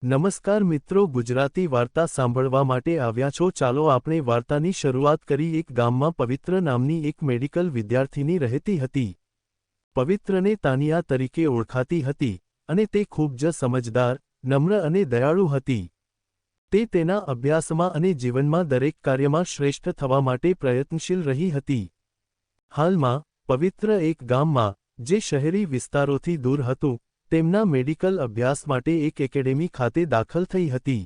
નમસ્કાર મિત્રો, ગુજરાતી વાર્તા સાંભળવા માટે આવ્યા છો। ચાલો આપણે વાર્તાની શરૂઆત કરી। એક ગામમાં પવિત્ર નામની એક મેડિકલ વિદ્યાર્થીની રહેતી હતી। પવિત્રને તાનિયા તરીકે ઓળખાતી હતી અને તે ખૂબ જ સમજદાર, નમ્ર અને દયાળુ હતી। તે તેના અભ્યાસમાં અને જીવનમાં દરેક કાર્યમાં શ્રેષ્ઠ થવા માટે પ્રયત્નશીલ રહી હતી। હાલમાં પવિત્ર એક ગામમાં, જે શહેરી વિસ્તારોથી દૂર હતું, તેમના મેડિકલ અભ્યાસ માટે એક એકેડેમી ખાતે દાખલ થઈ હતી।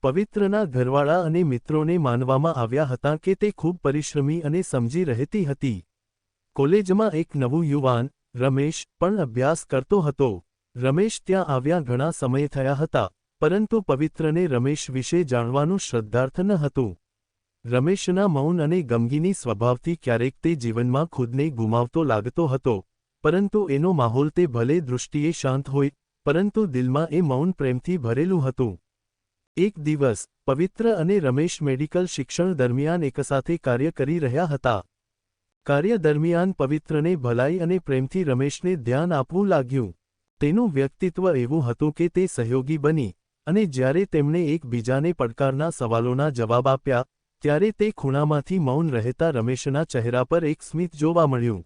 પવિત્રના ઘરવાળા અને મિત્રોને માનવામાં આવ્યા હતા કે તે ખૂબ પરિશ્રમી અને સમજી રહેતી હતી। કોલેજમાં એક નવું યુવાન, રમેશ, પણ અભ્યાસ કરતો હતો। રમેશ ત્યાં આવ્યા ઘણા સમય થયા હતા, પરંતુ પવિત્રને રમેશ વિશે જાણવાનું શ્રદ્ધાર્થ ન હતું। રમેશના મૌન અને ગમગીની સ્વભાવથી ક્યારેક તે જીવનમાં ખુદને ગુમાવતો લાગતો હતો, પરંતુ એનો માહોલ તે ભલે દૃષ્ટિએ શાંત હોય, પરંતુ દિલમાં એ મૌન પ્રેમથી ભરેલું હતું। એક દિવસ પવિત્ર અને રમેશ મેડિકલ શિક્ષણ દરમિયાન એકસાથે કાર્ય કરી રહ્યા હતા। કાર્ય દરમિયાન પવિત્રને ભલાઈ અને પ્રેમથી રમેશને ધ્યાન આપવું લાગ્યું। તેનું વ્યક્તિત્વ એવું હતું કે તે સહયોગી બની, અને જ્યારે તેમણે એકબીજાને પડકારના સવાલોના જવાબ આપ્યા, ત્યારે તે ખૂણામાંથી મૌન રહેતા રમેશના ચહેરા પર એક સ્મિત જોવા મળ્યું।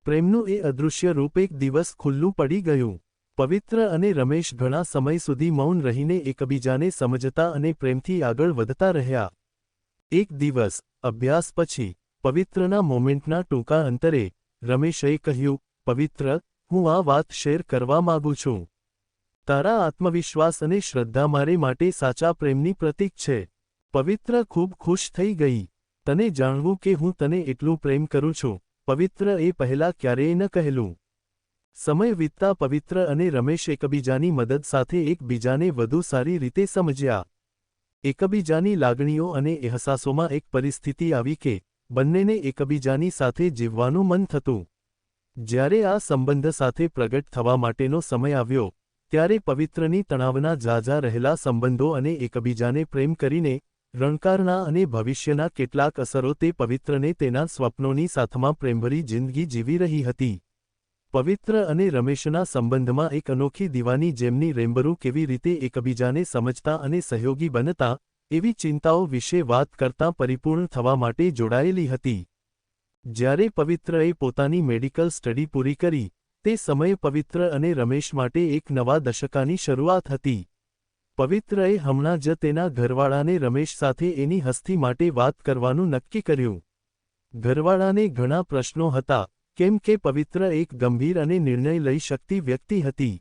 પ્રેમનું એ અદૃશ્ય રૂપ એક દિવસ ખુલ્લું પડી ગયું। પવિત્ર અને રમેશ ઘણા સમય સુધી મૌન રહીને એકબીજાને સમજતા અને પ્રેમથી આગળ વધતા રહ્યા। એક દિવસ અભ્યાસ પછી પવિત્રના મોમેન્ટના ટૂંકા અંતરે રમેશે કહ્યું, પવિત્ર, હું આ વાત શેર કરવા માંગુ છું। તારા આત્મવિશ્વાસ અને શ્રદ્ધા મારે માટે સાચા પ્રેમની પ્રતીક છે। પવિત્ર ખૂબ ખુશ થઈ ગઈ। તને જાણવું કે હું તને એટલું પ્રેમ કરું છું, પવિત્ર એ પહેલા ક્યારેય ન કહેલું। સમય વીતતા પવિત્ર અને રમેશ એકબીજાની મદદ સાથે એકબીજાને વધુ સારી રીતે સમજ્યા। એકબીજાની લાગણીઓ અને અહેસાસોમાં એક પરિસ્થિતિ આવી કે બંનેને એકબીજાની સાથે જીવવાનું મન થતું। જ્યારે આ સંબંધ સાથે પ્રગટ થવા માટેનો સમય આવ્યો, ત્યારે પવિત્રની તણાવના ઝાઝા રહેલા સંબંધો અને એકબીજાને પ્રેમ કરીને રણકારના અને ભવિષ્યના કેટલાક અસરો તે પવિત્રને તેના સ્વપ્નોની સાથમાં પ્રેમભરી જિંદગી જીવી રહી હતી। પવિત્ર અને રમેશના સંબંધમાં એક અનોખી દીવાની જેમની રેમ્બરૂ કેવી રીતે એકબીજાને સમજતા અને સહયોગી બનતા, એવી ચિંતાઓ વિશે વાત કરતાં પરિપૂર્ણ થવા માટે જોડાયેલી હતી। જ્યારે પવિત્રએ પોતાની મેડિકલ સ્ટડી પૂરી કરી, તે સમયે પવિત્ર અને રમેશ માટે એક નવા દશકાની શરૂઆત હતી। પવિત્રએ હમણાં જ તેના ઘરવાળાને રમેશ સાથે એની હસ્તી માટે વાત કરવાનું નક્કી કર્યું। ઘરવાળાને ઘણા પ્રશ્નો હતા, કેમ કે પવિત્ર એક ગંભીર અને નિર્ણય લઈ શકતી વ્યક્તિ હતી।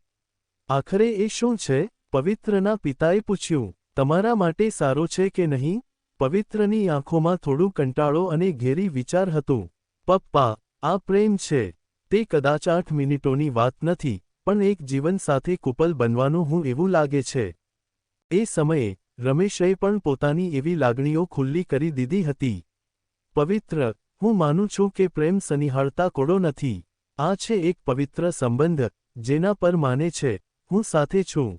આખરે એ શું છે? પવિત્રના પિતાએ પૂછ્યું। તમારા માટે સારો છે કે નહીં? પવિત્રની આંખોમાં થોડું કંટાળો અને ઘેરી વિચાર હતું। પપ્પા, આ પ્રેમ છે। તે કદાચ 8 મિનિટોની વાત નથી, પણ એક જીવન સાથે કુપલ બનવાનું હું એવું લાગે છે। એ સમયે રમેશે પણ પોતાની એવી લાગણીઓ ખુલ્લી કરી દીધી હતી। પવિત્ર, હું માનું છું કે પ્રેમ સનિહાળતા કોડો નથી। આ છે એક પવિત્ર સંબંધ, જેના પર માને છે, હું સાથે છું।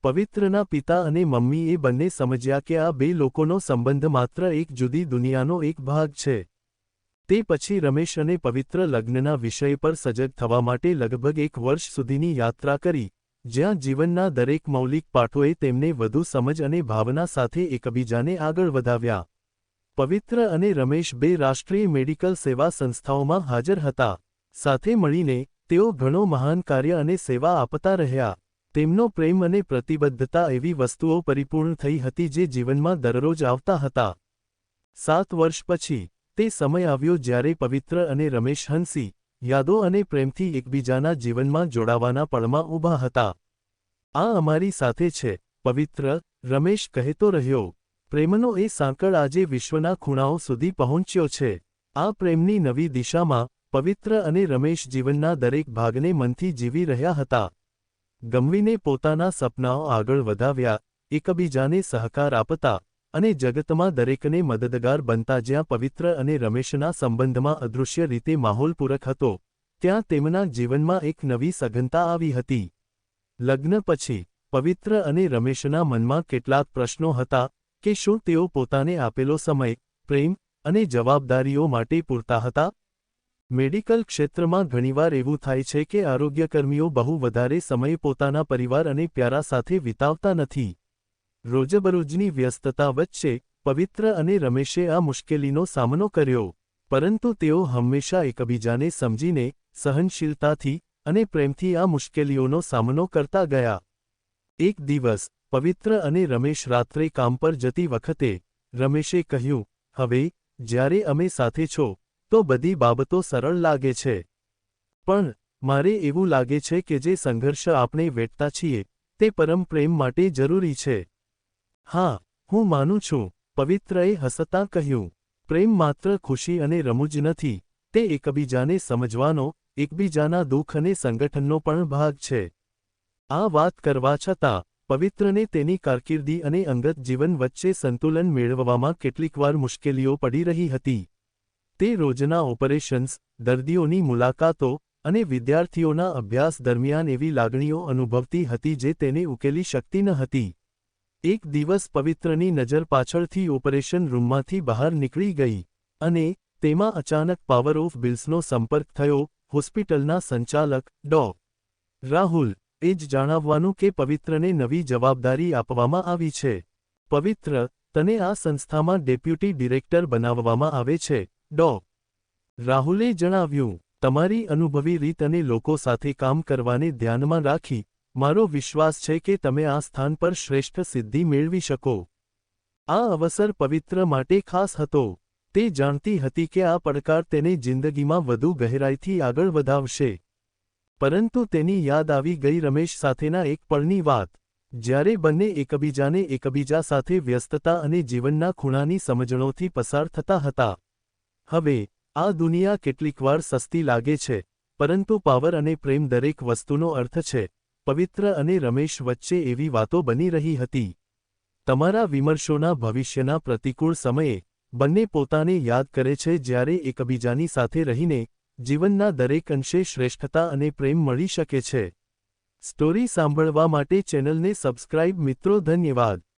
પવિત્રના પિતા અને મમ્મી એ બંને સમજ્યા કે આ બે લોકોનો સંબંધ માત્ર એક જુદી દુનિયાનો એક ભાગ છે। તે પછી રમેશ અને પવિત્ર લગ્નના વિષય પર સજગ થવા માટે લગભગ 1 વર્ષ સુધીની યાત્રા કરી, જ્યાં જીવનના દરેક મૌલિક પાઠોએ તેમને વધુ સમજ અને ભાવના સાથે એકબીજાને આગળ વધાવ્યા। પવિત્ર અને રમેશ 2 રાષ્ટ્રીય મેડિકલ સેવા સંસ્થાઓમાં હાજર હતા। સાથે મળીને તેઓ ઘણો મહાન કાર્ય અને સેવા આપતા રહ્યા। તેમનો પ્રેમ અને પ્રતિબદ્ધતા એવી વસ્તુઓ પરિપૂર્ણ થઈ હતી જે જીવનમાં દરરોજ આવતા હતા। 7 વર્ષ પછી તે સમય આવ્યો જ્યારે પવિત્ર અને રમેશ હંસી, યાદો અને પ્રેમથી એકબીજાના જીવનમાં જોડાવાના પળમાં ઊભા હતા। આ અમારી સાથે છે, પવિત્ર, રમેશ કહેતો રહ્યો। પ્રેમનો એ સાંકળ આજે વિશ્વના ખૂણાઓ સુધી પહોંચ્યો છે। આ પ્રેમની નવી દિશામાં પવિત્ર અને રમેશ જીવનના દરેક ભાગને મનથી જીવી રહ્યા હતા। ગમવીને પોતાના સપનાઓ આગળ વધાવ્યા, એકબીજાને સહકાર આપતા, અને જગતમાં દરેકને મદદગાર બનતા। જ્યાં પવિત્ર અને રમેશના સંબંધમાં અદૃશ્ય રીતે માહોલ પૂરક હતો, ત્યાં તેમના જીવનમાં એક નવી સઘનતા આવી હતી। લગ્ન પછી પવિત્ર અને રમેશના મનમાં કેટલાક પ્રશ્નો હતા કે શું તેઓ પોતાને આપેલો સમય, પ્રેમ અને જવાબદારીઓ માટે પૂરતા હતા? મેડિકલ ક્ષેત્રમાં ઘણીવાર એવું થાય છે કે આરોગ્યકર્મીઓ બહુ વધારે સમય પોતાના પરિવાર અને પ્યારા સાથે વિતાવતા નથી. રોજબરોજની વ્યસ્તતા વચ્ચે પવિત્ર અને રમેશે આ મુશ્કેલીનો સામનો કર્યો. પરંતુ તેઓ હંમેશા એકબીજાને સમજીને, સહનશીલતાથી અને પ્રેમથી આ મુશ્કેલીઓનો સામનો કરતા ગયા. એક દિવસ પવિત્ર અને રમેશ રાત્રે કામ પર જતી વખતે રમેશે કહ્યું, હવે જ્યારે અમે સાથે છો તો બધી બાબતો સરળ લાગે છે. પણ મારે એવું લાગે છે કે જે સંઘર્ષ આપણે વેઠતા છીએ તે પરમ પ્રેમ માટે જરૂરી છે. હા, હું માનું છું, પવિત્રએ હસતાં કહ્યું. પ્રેમ માત્ર ખુશી અને રમૂજ નથી, તે એકબીજાને સમજવાનો, એકબીજાના દુઃખ અને સંગઠનનો પણ ભાગ છે. આ વાત કરવા છતાં પવિત્રને તેની કારકિર્દી અને અંગત જીવન વચ્ચે સંતુલન મેળવવામાં કેટલીકવાર મુશ્કેલીઓ પડી રહી હતી. તે રોજના ઓપરેશન્સ, દર્દીઓની મુલાકાતો અને વિદ્યાર્થીઓના અભ્યાસ દરમિયાન એવી લાગણીઓ અનુભવતી હતી જે તેને ઉકેલી શકતી ન હતી. એક દિવસ પવિત્રની નજર પાછળથી ઓપરેશન રૂમમાંથી બહાર નીકળી ગઈ અને તેમાં અચાનક પાવર ઓફ બિલ્સનો સંપર્ક થયો. હોસ્પિટલના સંચાલક ડો. રાહુલ એ જ જણાવવાનું કે પવિત્રને નવી જવાબદારી આપવામાં આવી છે. પવિત્ર, તને આ સંસ્થામાં ડેપ્યુટી ડિરેક્ટર બનાવવામાં આવે છે, ડો. રાહુલે જણાવ્યું. તમારી અનુભવી રીત અને લોકો સાથે કામ કરવાને ધ્યાનમાં રાખી, મારો વિશ્વાસ છે કે તમે આ સ્થાન પર શ્રેષ્ઠ સિદ્ધિ મેળવી શકો. આ અવસર પવિત્ર માટે ખાસ હતો. તે જાણતી હતી કે આ પડકાર તેને જિંદગીમાં વધુ ગહેરાઈથી આગળ વધાવશે. પરંતુ તેની યાદ આવી ગઈ રમેશ સાથેના એક પળની વાત, જ્યારે બંને એકબીજા સાથે વ્યસ્તતા અને જીવનના ખૂણાની સમજણોથી પસાર થતા હતા. હવે, આ દુનિયા કેટલીકવાર સસ્તી લાગે છે, પરંતુ પાવર અને પ્રેમ દરેક વસ્તુનો અર્થ છે. પવિત્ર અને રમેશ વચ્ચે એવી વાતો બની રહી હતી. તમારા વિમર્શોના ભવિષ્યના પ્રતિકૂળ સમયે, બંને પોતાને યાદ કરે છે જ્યારે એકબીજાની સાથે રહીને જીવનના દરેક અંશે શ્રેષ્ઠતા અને પ્રેમ મળી શકે છે. સ્ટોરી સાંભળવા માટે ચેનલને સબસ્ક્રાઇબ મિત્રો. ધન્યવાદ.